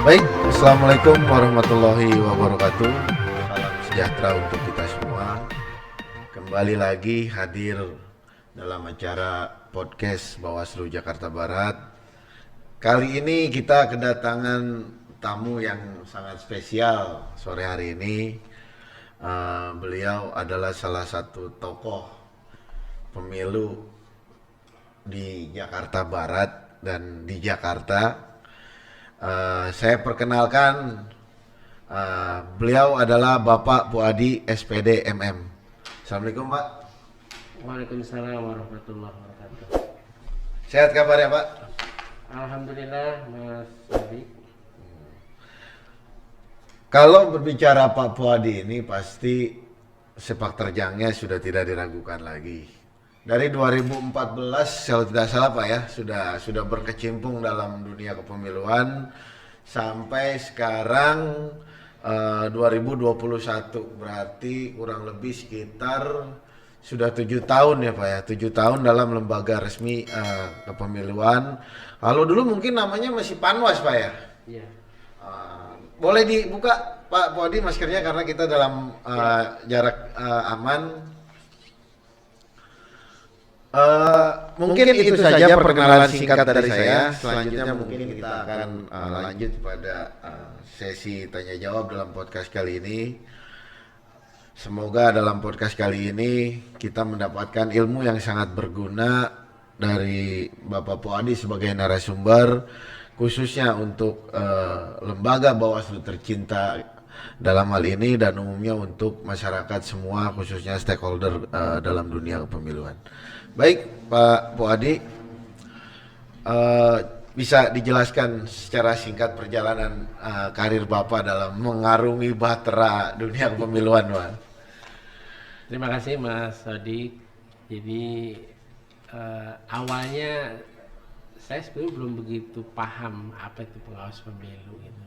Baik, Assalamualaikum warahmatullahi wabarakatuh. Salam sejahtera untuk kita semua. Kembali lagi hadir dalam acara podcast Bawaslu Jakarta Barat. Kali ini kita kedatangan tamu yang sangat spesial sore hari ini. Beliau adalah salah satu tokoh pemilu di Jakarta Barat dan di Jakarta. Saya perkenalkan, beliau adalah Bapak Puadi SPD MM. Assalamualaikum Pak. Waalaikumsalam warahmatullahi wabarakatuh. Sehat kabar ya Pak? Alhamdulillah Mas Adi. Kalau berbicara Pak Puadi ini pasti sepak terjangnya sudah tidak diragukan lagi. Dari 2014 kalau tidak salah Pak ya, sudah berkecimpung dalam dunia kepemiluan sampai sekarang 2021, berarti kurang lebih sekitar sudah 7 tahun ya Pak ya, 7 tahun dalam lembaga resmi kepemiluan. Kalau dulu mungkin namanya masih Panwas Pak ya? Iya. Boleh dibuka Pak Puadi maskernya karena kita dalam jarak aman. Mungkin itu saja perkenalan singkat dari saya. Selanjutnya mungkin kita akan lanjut pada sesi tanya jawab dalam podcast kali ini. Semoga dalam podcast kali ini kita mendapatkan ilmu yang sangat berguna dari Bapak Puadi sebagai narasumber, khususnya untuk lembaga Bawaslu tercinta dalam hal ini dan umumnya untuk masyarakat semua, khususnya stakeholder dalam dunia kepemiluan. Baik Pak Puadi, bisa dijelaskan secara singkat perjalanan karir Bapak dalam mengarungi bahtera dunia kepemiluan Pak? Terima kasih Mas Adi. Jadi awalnya saya sebenarnya belum begitu paham apa itu pengawas pemilu gitu.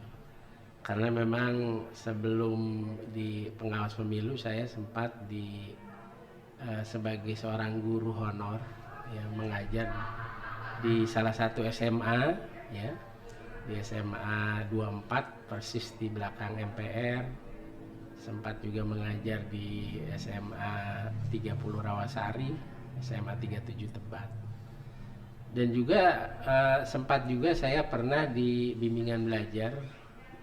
Karena memang sebelum di pengawas pemilu saya sempat sebagai seorang guru honor yang mengajar di salah satu SMA ya, di SMA 24 persis di belakang MPR. Sempat juga mengajar di SMA 30 Rawasari, SMA 37 Tebet. Dan juga sempat juga saya pernah di bimbingan belajar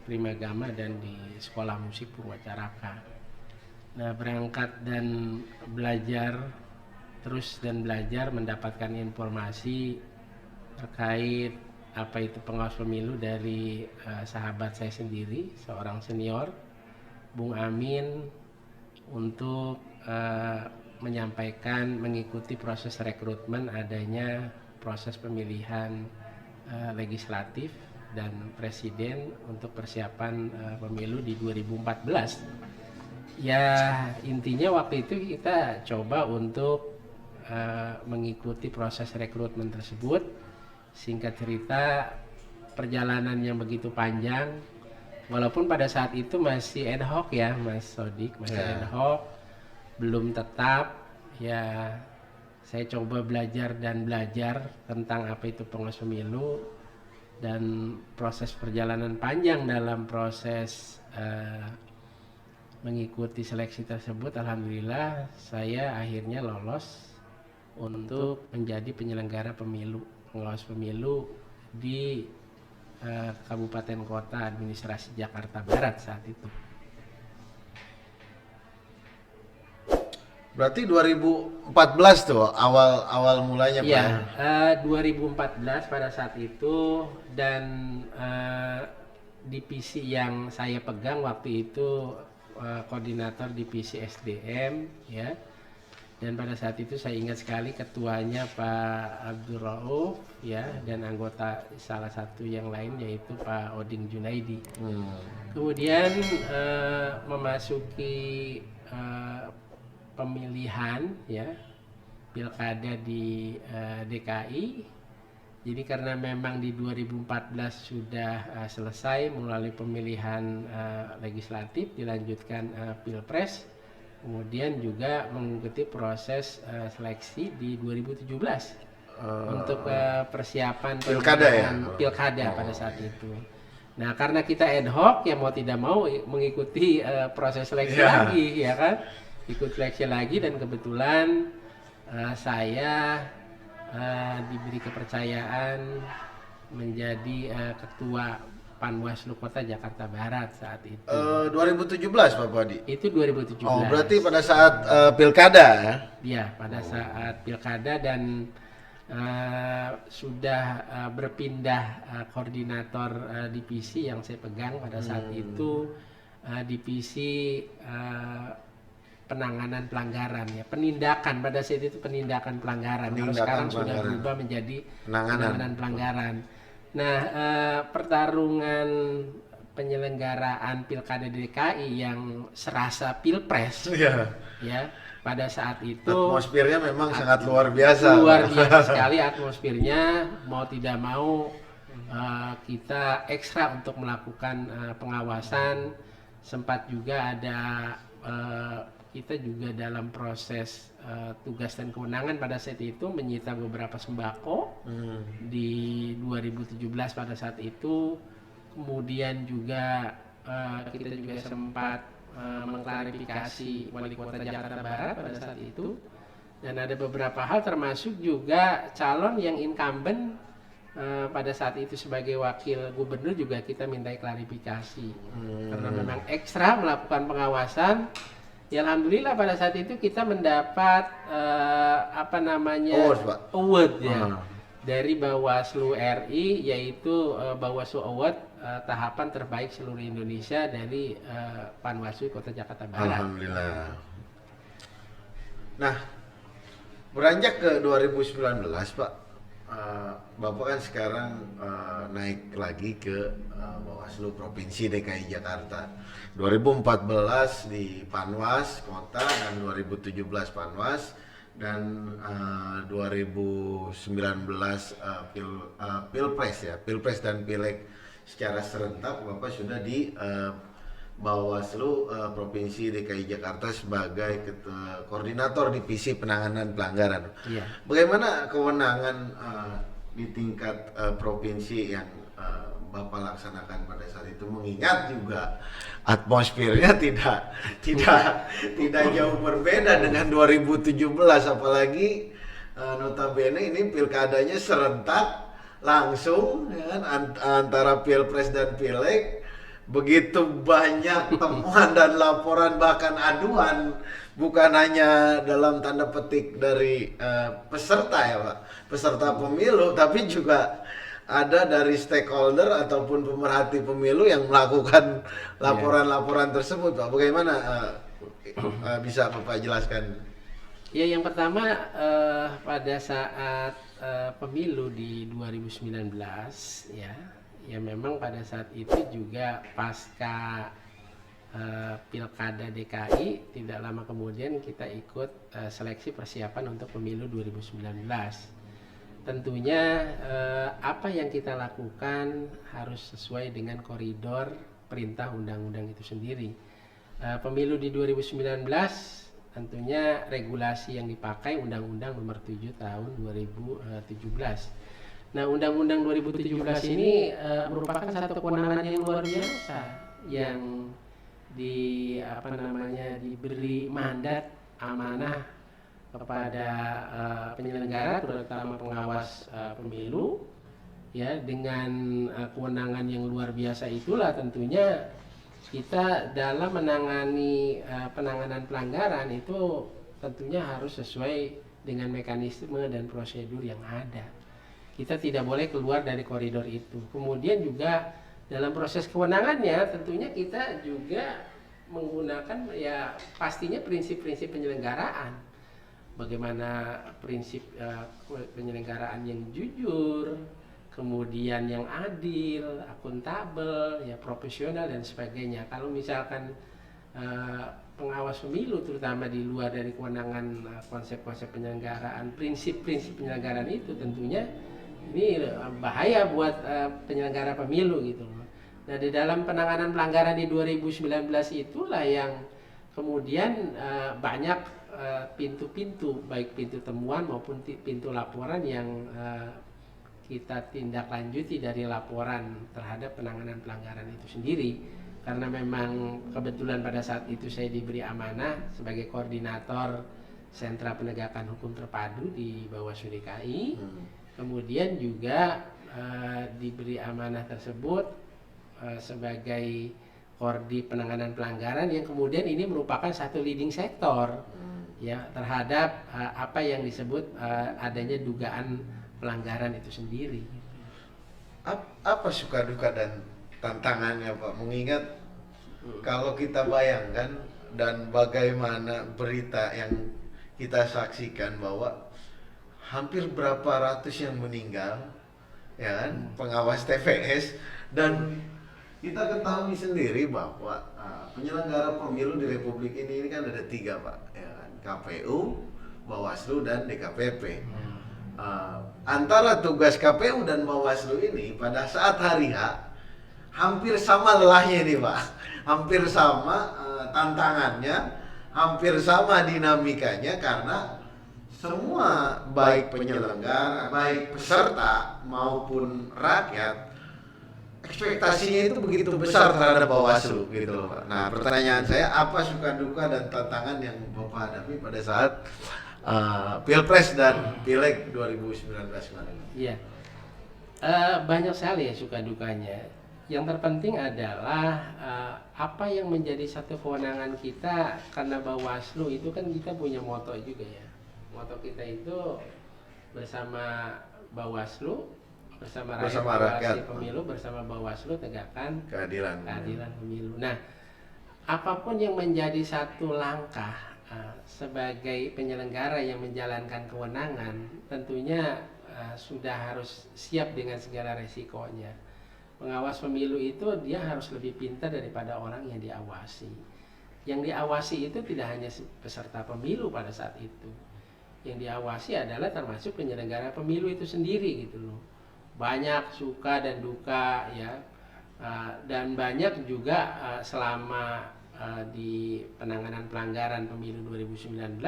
Primagama dan di sekolah musik Purwacaraka. Nah, berangkat dan belajar terus dan belajar mendapatkan informasi terkait apa itu pengawas pemilu dari sahabat saya sendiri, seorang senior, Bung Amin, untuk menyampaikan mengikuti proses rekrutmen adanya proses pemilihan legislatif dan presiden untuk persiapan pemilu di 2014. Ya intinya waktu itu kita coba untuk mengikuti proses rekrutmen tersebut. Singkat cerita, perjalanan yang begitu panjang, walaupun pada saat itu masih ad hoc ya Mas Sodik, masih ad hoc, belum tetap. Ya saya coba belajar tentang apa itu pengawas pemilu, dan proses perjalanan panjang dalam proses mengikuti seleksi tersebut. Alhamdulillah saya akhirnya lolos untuk menjadi penyelenggara pemilu, pengawas pemilu di Kabupaten Kota Administrasi Jakarta Barat saat itu. Berarti 2014 tuh awal mulanya Pak ya? 2014 pada saat itu, dan divisi yang saya pegang waktu itu koordinator divisi SDM ya, dan pada saat itu saya ingat sekali ketuanya Pak Abdul Rauf ya, dan anggota salah satu yang lain yaitu Pak Oding Junaidi. Kemudian memasuki pemilihan ya, pilkada di DKI. Jadi karena memang di 2014 sudah selesai melalui pemilihan legislatif, dilanjutkan pilpres, kemudian juga mengikuti proses seleksi di 2017 untuk persiapan pilkada ya? Pilkada pada saat itu. Nah, karena kita ad hoc ya mau tidak mau mengikuti proses seleksi lagi, ya kan? Ikut seleksi lagi dan kebetulan saya diberi kepercayaan menjadi ketua Panwaslu Kota Jakarta Barat saat itu. 2017 Pak Padi. Itu 2017. Oh, berarti pada saat pilkada ya? Iya, pada saat pilkada dan sudah berpindah koordinator divisi yang saya pegang pada saat itu, divisi penanganan pelanggaran ya, penindakan pada saat itu penindakan pelanggaran. Kalau sekarang sudah berubah menjadi penanganan pelanggaran. Nah, pertarungan penyelenggaraan Pilkada DKI yang serasa Pilpres, ya pada saat itu atmosfernya memang sangat luar biasa. Luar biasa sekali atmosfernya, mau tidak mau kita ekstra untuk melakukan pengawasan. Sempat juga ada kita juga dalam proses tugas dan kewenangan pada saat itu menyita beberapa sembako di 2017 pada saat itu. Kemudian juga kita juga sempat mengklarifikasi Wali Kota Jakarta Barat pada saat itu, dan ada beberapa hal termasuk juga calon yang incumbent pada saat itu sebagai wakil gubernur juga kita mintai klarifikasi karena memang ekstra melakukan pengawasan. Ya, alhamdulillah pada saat itu kita mendapat award ya dari Bawaslu RI, yaitu Bawaslu Award tahapan terbaik seluruh Indonesia dari Panwaslu Kota Jakarta Barat. Alhamdulillah. Nah, beranjak ke 2019 Pak, Bapak kan sekarang naik lagi ke Bawaslu Provinsi DKI Jakarta. 2014 di Panwas Kota dan 2017 Panwas, dan 2019 Pilpres ya, Pilpres dan Pileg secara serentak Bapak sudah di Bawaslu Provinsi DKI Jakarta sebagai koordinator divisi penanganan pelanggaran. Iya. Bagaimana kewenangan di tingkat provinsi yang Bapak laksanakan pada saat itu, mengingat juga atmosfernya tidak jauh berbeda dengan 2017, apalagi notabene ini pilkadanya serentak langsung ya kan, antara Pilpres dan Pileg. Begitu banyak temuan dan laporan bahkan aduan, bukan hanya dalam tanda petik dari peserta ya Pak, peserta pemilu, tapi juga ada dari stakeholder ataupun pemerhati pemilu yang melakukan laporan-laporan tersebut Pak. Bagaimana bisa Bapak jelaskan? Ya, yang pertama pada saat pemilu di 2019 ya memang pada saat itu juga pasca Pilkada DKI tidak lama kemudian kita ikut seleksi persiapan untuk pemilu 2019. Tentunya apa yang kita lakukan harus sesuai dengan koridor perintah undang-undang itu sendiri. Pemilu di 2019 tentunya regulasi yang dipakai Undang-Undang Nomor 7 Tahun 2017. Nah, Undang-Undang 2017 ini merupakan satu kewenangan yang luar biasa yang diberi mandat amanah kepada penyelenggara terutama pengawas pemilu ya, dengan kewenangan yang luar biasa itulah tentunya kita dalam menangani penanganan pelanggaran itu tentunya harus sesuai dengan mekanisme dan prosedur yang ada. Kita tidak boleh keluar dari koridor itu. Kemudian juga dalam proses kewenangannya tentunya kita juga menggunakan ya pastinya prinsip-prinsip penyelenggaraan. Bagaimana prinsip penyelenggaraan yang jujur, kemudian yang adil, akuntabel, ya profesional dan sebagainya. Kalau misalkan pengawas pemilu terutama di luar dari kewenangan konsep-konsep penyelenggaraan, prinsip-prinsip penyelenggaraan itu tentunya ini bahaya buat penyelenggara pemilu gitu loh. Nah, di dalam penanganan pelanggaran di 2019 itulah yang kemudian banyak pintu-pintu, baik pintu temuan maupun pintu laporan yang kita tindak lanjuti dari laporan terhadap penanganan pelanggaran itu sendiri. Karena memang kebetulan pada saat itu saya diberi amanah sebagai koordinator Sentra Penegakan Hukum Terpadu di Bawaslu DKI. Kemudian juga diberi amanah tersebut sebagai Koordi Penanganan Pelanggaran, yang kemudian ini merupakan satu leading sektor ya terhadap apa yang disebut adanya dugaan pelanggaran itu sendiri. Apa suka duka dan tantangannya Pak, mengingat kalau kita bayangkan dan bagaimana berita yang kita saksikan bahwa hampir berapa ratus yang meninggal, ya kan, pengawas TPS, dan kita ketahui sendiri bahwa penyelenggara pemilu di Republik ini kan ada 3 Pak, ya kan, KPU, Bawaslu, dan DKPP. Antara tugas KPU dan Bawaslu ini pada saat hari H hampir sama lelahnya nih Pak, hampir sama tantangannya, hampir sama dinamikanya, karena semua baik penyelenggara, baik peserta maupun rakyat, ekspektasinya itu begitu besar terhadap Bawaslu gitu loh Pak. Nah, pertanyaan saya, apa suka duka dan tantangan yang Bapak hadapi pada saat Pilpres dan Pileg 2019 kemarin? Iya, banyak sekali ya suka dukanya. Yang terpenting adalah apa yang menjadi satu kewenangan kita, karena Bawaslu itu kan kita punya moto juga ya. Moto kita itu bersama Bawaslu, bersama rakyat pemilu, bersama Bawaslu tegakkan keadilan pemilu. Nah, apapun yang menjadi satu langkah sebagai penyelenggara yang menjalankan kewenangan, tentunya sudah harus siap dengan segala resikonya. Pengawas pemilu itu dia harus lebih pintar daripada orang yang diawasi. Yang diawasi itu tidak hanya peserta pemilu pada saat itu. Yang diawasi adalah termasuk penyelenggara pemilu itu sendiri gitu loh. Banyak suka dan duka ya, dan banyak juga selama di penanganan pelanggaran pemilu 2019,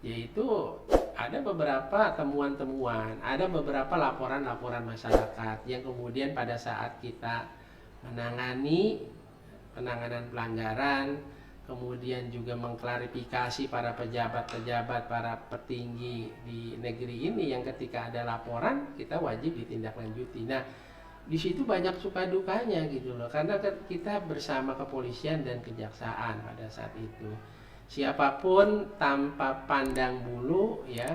yaitu ada beberapa temuan-temuan, ada beberapa laporan-laporan masyarakat yang kemudian pada saat kita menangani penanganan pelanggaran, kemudian juga mengklarifikasi para pejabat-pejabat, para petinggi di negeri ini yang ketika ada laporan kita wajib ditindaklanjuti. Nah, di situ banyak suka dukanya gitu loh, karena kita bersama kepolisian dan kejaksaan pada saat itu. Siapapun tanpa pandang bulu ya,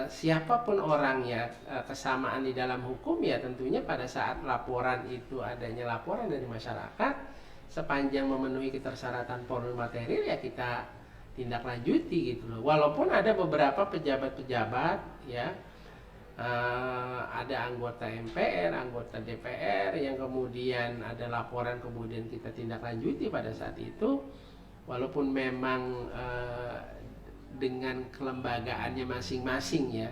siapapun orangnya, kesamaan di dalam hukum ya, tentunya pada saat laporan itu adanya laporan dari masyarakat, sepanjang memenuhi ketersyaratan formil material ya kita tindak lanjuti gitu loh. Walaupun ada beberapa pejabat-pejabat ya, ada anggota MPR, anggota DPR yang kemudian ada laporan kemudian kita tindak lanjuti pada saat itu, walaupun memang dengan kelembagaannya masing-masing ya,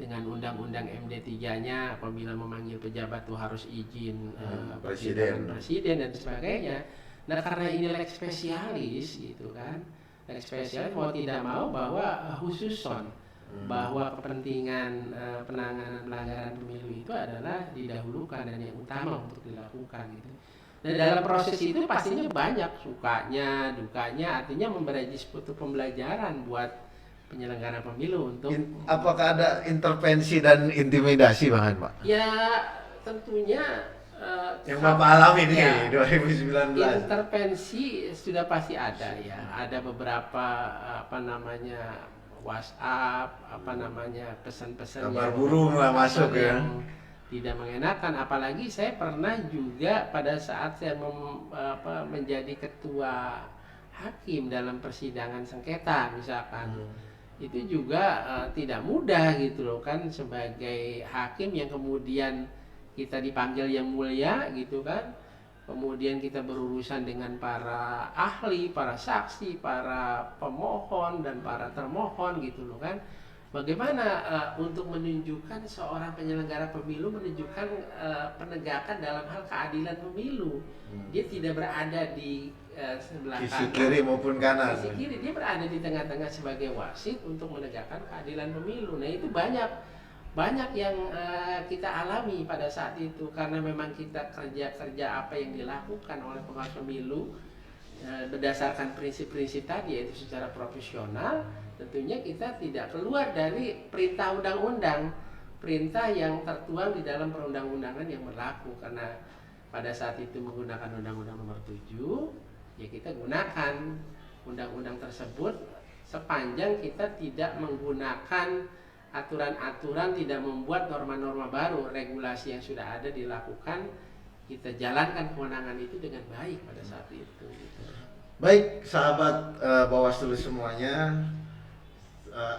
dengan undang-undang MD3-nya apabila memanggil pejabat tuh harus izin presiden dan sebagainya. Nah, karena ini lex spesialis gitu kan, lex spesialis mau tidak mau bahwa khususon bahwa kepentingan penanganan pelanggaran pemilu itu adalah didahulukan dan yang utama untuk dilakukan gitu. Dan dalam proses itu pastinya banyak sukanya, dukanya, artinya memberi suatu pembelajaran buat penyelenggara pemilu untuk apakah ada intervensi dan intimidasi Bang Pak? Ya, tentunya yang Bapak alami nih ya, 2019. Intervensi sudah pasti ada ya. Ada beberapa WhatsApp, pesan-pesan kabar burung lah masuk ya. Tidak mengenakan, apalagi saya pernah juga pada saat saya menjadi ketua hakim dalam persidangan sengketa misalkan, itu juga tidak mudah gitu loh kan, sebagai hakim yang kemudian kita dipanggil yang mulia gitu kan, kemudian kita berurusan dengan para ahli, para saksi, para pemohon dan para termohon gitu loh kan. Bagaimana untuk menunjukkan seorang penyelenggara pemilu menunjukkan penegakan dalam hal keadilan pemilu. Dia tidak berada di sebelah sisi kanan, kiri maupun kanan. sisi kiri, dia berada di tengah-tengah sebagai wasit untuk menegakkan keadilan pemilu. Nah, itu banyak banyak yang kita alami pada saat itu karena memang kita kerja apa yang dilakukan oleh pengawas pemilu berdasarkan prinsip-prinsip tadi, yaitu secara profesional. Tentunya kita tidak keluar dari perintah undang-undang, perintah yang tertuang di dalam perundang-undangan yang berlaku. Karena pada saat itu menggunakan Undang-Undang Nomor 7, ya kita gunakan undang-undang tersebut sepanjang kita tidak menggunakan aturan-aturan, tidak membuat norma-norma baru. Regulasi yang sudah ada dilakukan, kita jalankan kewenangan itu dengan baik pada saat itu gitu. Baik sahabat Bawaslu semuanya,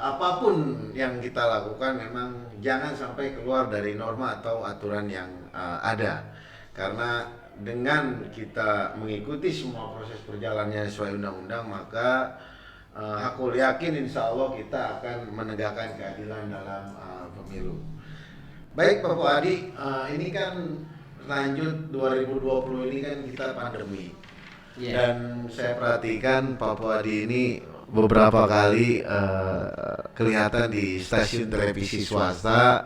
apapun yang kita lakukan memang jangan sampai keluar dari norma atau aturan yang ada, karena dengan kita mengikuti semua proses perjalanannya sesuai undang-undang, maka aku yakin insya Allah kita akan menegakkan keadilan dalam pemilu. Baik Pak Puadi, ini kan lanjut 2020 ini kan kita pandemi. Dan saya perhatikan Pak Puadi ini beberapa kali kelihatan di stasiun televisi swasta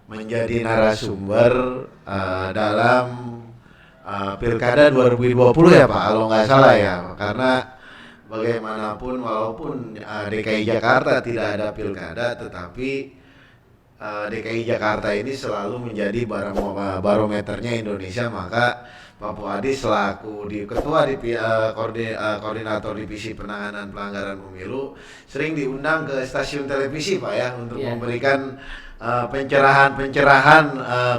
menjadi narasumber dalam Pilkada 2020 ya Pak, kalau nggak salah ya, karena bagaimanapun walaupun DKI Jakarta tidak ada pilkada, tetapi DKI Jakarta ini selalu menjadi barometernya Indonesia. Maka Pak Puadi selaku ketua koordinator divisi penanganan pelanggaran pemilu sering diundang ke stasiun televisi Pak ya, untuk memberikan pencerahan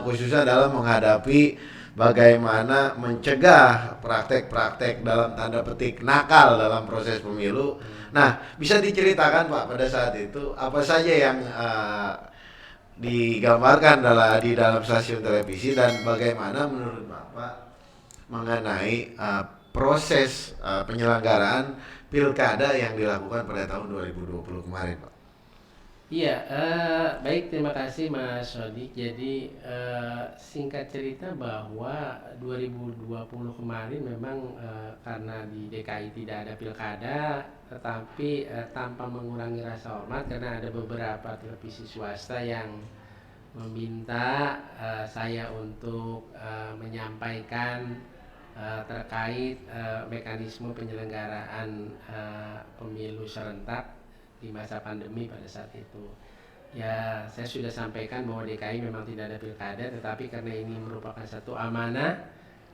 khususnya dalam menghadapi bagaimana mencegah praktek-praktek dalam tanda petik nakal dalam proses pemilu. Nah, bisa diceritakan Pak pada saat itu apa saja yang digambarkan di dalam stasiun televisi, dan bagaimana menurut Bapak mengenai proses penyelenggaraan pilkada yang dilakukan pada tahun 2020 kemarin Pak? Iya, baik, terima kasih Mas Sodik. Jadi singkat cerita bahwa 2020 kemarin memang karena di DKI tidak ada pilkada, tetapi tanpa mengurangi rasa hormat karena ada beberapa televisi swasta yang meminta saya untuk menyampaikan terkait mekanisme penyelenggaraan pemilu serentak di masa pandemi pada saat itu. Ya, saya sudah sampaikan bahwa DKI memang tidak ada pilkada, tetapi karena ini merupakan satu amanah,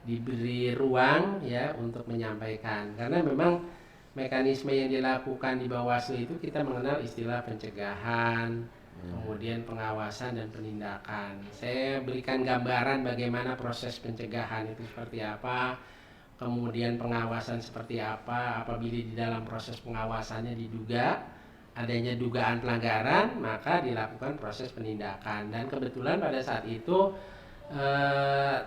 diberi ruang ya untuk menyampaikan. Karena memang mekanisme yang dilakukan di Bawaslu itu kita mengenal istilah pencegahan, kemudian pengawasan dan penindakan. Saya berikan gambaran bagaimana proses pencegahan itu seperti apa, kemudian pengawasan seperti apa. Apabila di dalam proses pengawasannya diduga adanya dugaan pelanggaran, maka dilakukan proses penindakan. Dan kebetulan pada saat itu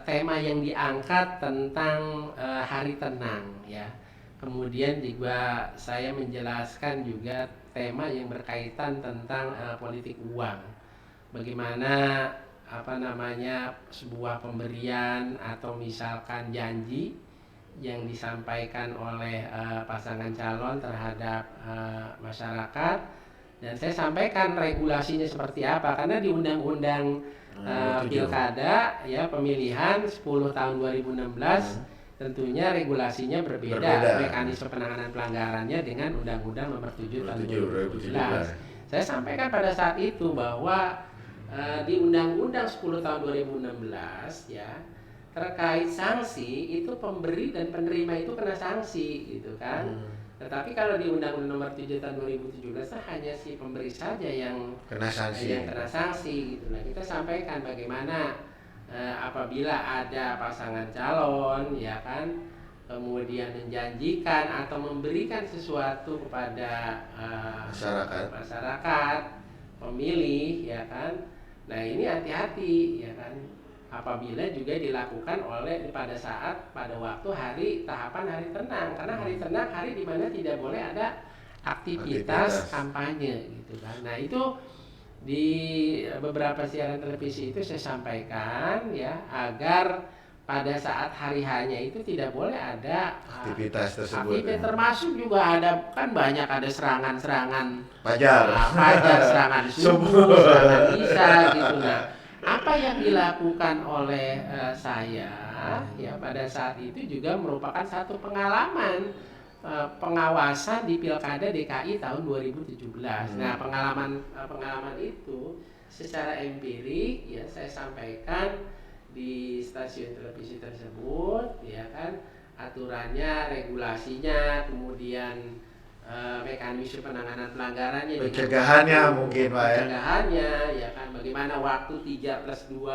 tema yang diangkat tentang hari tenang ya. Kemudian juga saya menjelaskan juga tema yang berkaitan tentang politik uang. Bagaimana sebuah pemberian atau misalkan janji yang disampaikan oleh pasangan calon terhadap masyarakat, dan saya sampaikan regulasinya seperti apa, karena di Undang-Undang Pilkada ya pemilihan 10 tahun 2016 tentunya regulasinya berbeda. Mekanisme penanganan pelanggarannya dengan Undang-Undang Nomor 7 tahun 2017. Saya sampaikan pada saat itu bahwa di Undang-Undang 10 tahun 2016 ya, terkait sanksi itu pemberi dan penerima itu kena sanksi gitu kan. Tetapi kalau di Undang-Undang Nomor 7 tahun 2017 hanya si pemberi saja yang kena sanksi gitu. Nah, kita sampaikan bagaimana apabila ada pasangan calon ya kan, kemudian menjanjikan atau memberikan sesuatu kepada masyarakat pemilih ya kan. Nah, ini hati-hati ya kan, apabila juga dilakukan pada waktu tahapan hari tenang, karena hari tenang hari di mana tidak boleh ada aktivitas kampanye gitu kan. Nah, itu di beberapa siaran televisi itu saya sampaikan ya, agar pada saat hari hanya itu tidak boleh ada aktivitas tersebut. aktivitas, termasuk juga ada kan banyak ada serangan-serangan Fajar, serangan subuh, serangan isya gitu. Nah, apa yang dilakukan oleh saya ya pada saat itu juga merupakan satu pengalaman pengawasan di Pilkada DKI tahun 2017. Nah, pengalaman itu secara empirik ya saya sampaikan di stasiun televisi tersebut, ya kan, aturannya, regulasinya, kemudian mekanisme penanganan pelanggarannya, pencegahannya mungkin Pak ya. Pencegahannya, ya kan, bagaimana waktu 3+2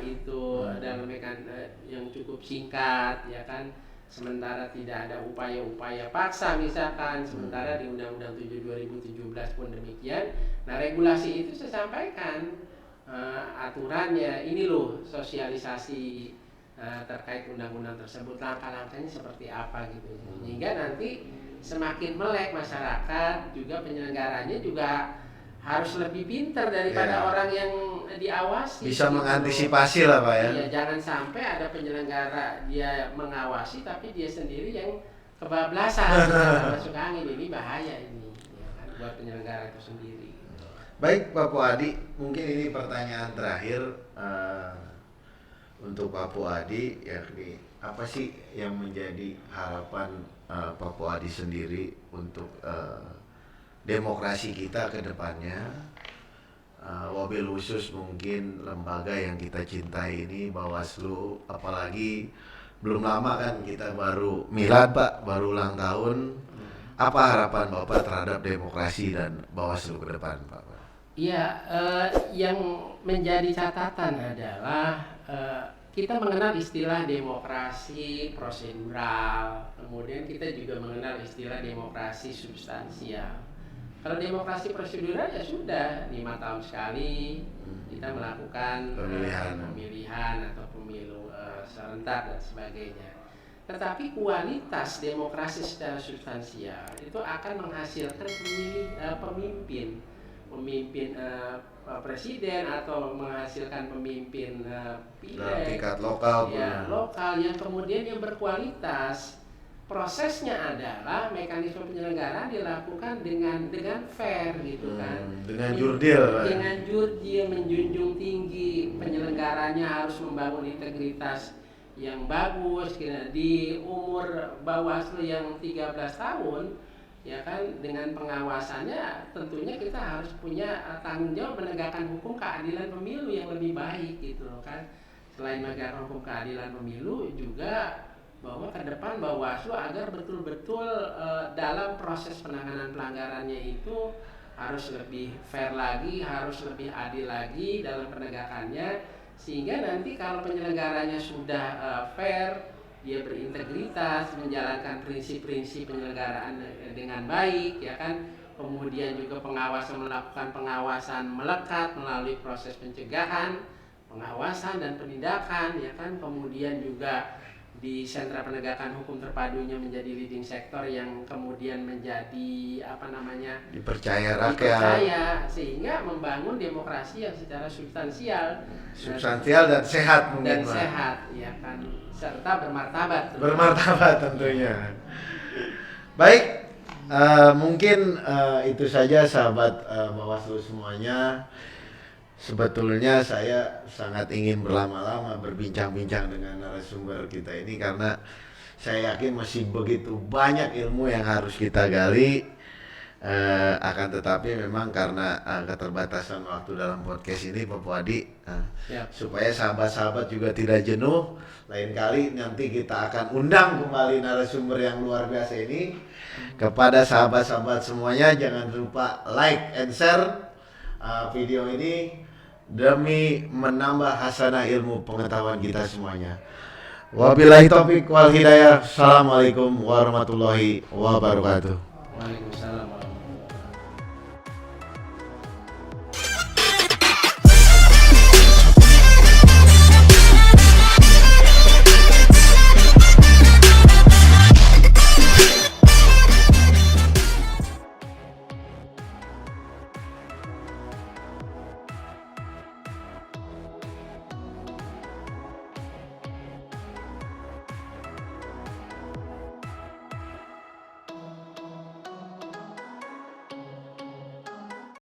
itu dalam yang cukup singkat, ya kan, sementara tidak ada upaya-upaya paksa misalkan, sementara di Undang-Undang 7 2017 pun demikian. Nah, regulasi itu saya sampaikan aturannya, ini loh sosialisasi terkait undang-undang tersebut, langkah-langkahnya seperti apa gitu, sehingga nanti semakin melek masyarakat, juga penyelenggaranya juga harus lebih pintar daripada orang yang diawasi, bisa gitu. mengantisipasi lah Pak ya. Iya, jangan sampai ada penyelenggara dia mengawasi tapi dia sendiri yang kebablasan masuk angin, ini bahaya ini, ya kan, buat penyelenggara itu sendiri. Baik Pak Puadi, mungkin ini pertanyaan terakhir untuk Pak Puadi, yakni apa sih yang menjadi harapan Pak Puadi sendiri untuk demokrasi kita ke depannya, wabil khusus mungkin lembaga yang kita cintai ini, Bawaslu, apalagi belum lama kan kita baru milad Pak, baru ulang tahun. Apa harapan Bapak terhadap demokrasi dan Bawaslu ke depan Pak? Iya, yang menjadi catatan adalah kita mengenal istilah demokrasi prosedural, kemudian kita juga mengenal istilah demokrasi substansial. Kalau demokrasi prosedural ya sudah 5 tahun sekali kita melakukan pemilihan atau pemilu serentak dan sebagainya. Tetapi kualitas demokrasi secara substansial itu akan menghasilkan pemimpin presiden atau menghasilkan pemimpin pileg tingkat lokal, ya, lokal yang kemudian yang berkualitas. Prosesnya adalah mekanisme penyelenggaraan dilakukan dengan fair gitu kan, dengan jurdil, menjunjung tinggi, penyelenggaranya harus membangun integritas yang bagus. Di umur Bawaslu yang 13 tahun ya kan, dengan pengawasannya tentunya kita harus punya tanggung jawab menegakkan hukum keadilan pemilu yang lebih baik gitu loh kan. Selain menegakkan hukum keadilan pemilu juga bahwa ke depan Bawaslu agar betul-betul dalam proses penanganan pelanggarannya itu harus lebih fair lagi, harus lebih adil lagi dalam penegakannya, sehingga nanti kalau penyelenggaranya sudah fair, dia berintegritas, menjalankan prinsip-prinsip penyelenggaraan dengan baik, ya kan. Kemudian juga melakukan pengawasan melekat melalui proses pencegahan, pengawasan dan penindakan, ya kan. Kemudian juga di sentra penegakan hukum terpadunya menjadi leading sektor yang kemudian menjadi dipercaya rakyat, sehingga membangun demokrasi yang secara substansial dan sehat mungkin, sehat, ya kan, serta bermartabat tentunya. Baik, mungkin itu saja sahabat Bawaslu semuanya. Sebetulnya saya sangat ingin berlama-lama berbincang-bincang dengan narasumber kita ini, karena saya yakin masih begitu banyak ilmu yang harus kita gali. Akan tetapi memang karena keterbatasan waktu dalam podcast ini Pak Puadi, supaya sahabat-sahabat juga tidak jenuh, lain kali nanti kita akan undang kembali narasumber yang luar biasa ini. Kepada sahabat-sahabat semuanya, jangan lupa like and share video ini demi menambah hasanah ilmu pengetahuan kita semuanya. Wabillahi taufiq wal hidayah. Assalamualaikum warahmatullahi wabarakatuh. Waalaikumsalam.